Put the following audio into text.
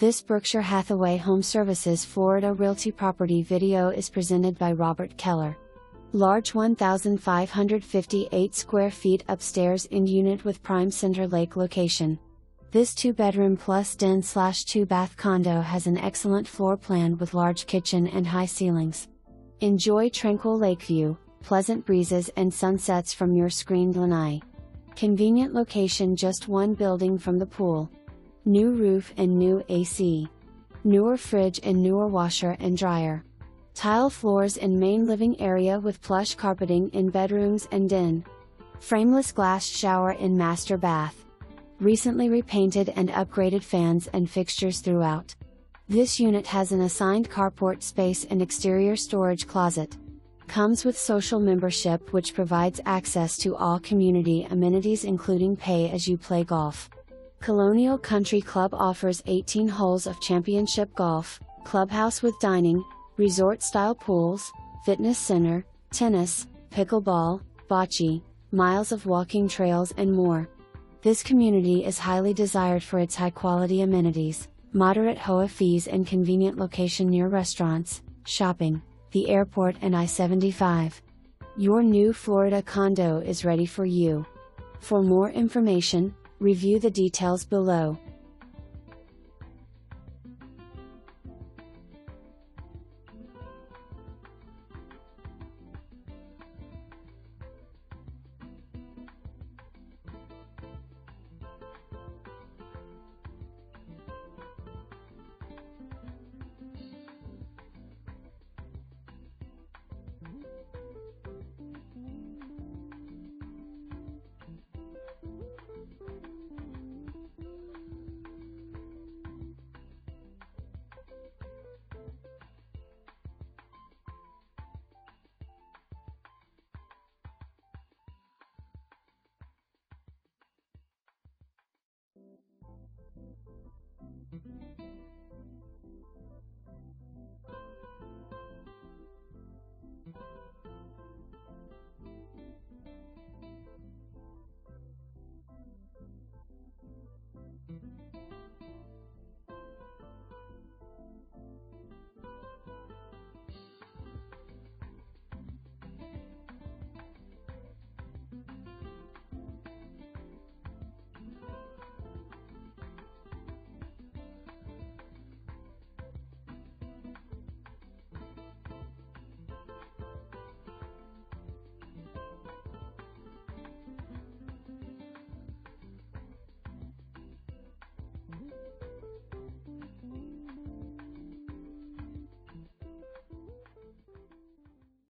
This Berkshire Hathaway HomeServices Florida Realty property video is presented by Keller. Large 1,558 square feet upstairs in unit with prime Center Lake location. This 2-bedroom plus den/2-bath condo has an excellent floor plan with large kitchen and high ceilings. Enjoy tranquil lake view, pleasant breezes and sunsets from your screened lanai. Convenient location just one building from the pool. New roof and new AC. Newer fridge and newer washer and dryer. Tile floors in main living area with plush carpeting in bedrooms and den. Frameless glass shower in master bath. Recently repainted and upgraded fans and fixtures throughout. This unit has an assigned carport space and exterior storage closet. Comes with social membership which provides access to all community amenities including pay-as-you-play golf. Colonial Country Club offers 18 holes of championship golf, clubhouse with dining, resort-style pools, fitness center, tennis, pickleball, bocce, miles of walking trails and more. This community is highly desired for its high-quality amenities, moderate HOA fees and convenient location near restaurants, shopping, the airport and I-75. Your new Florida condo is ready for you. For more information, review the details below.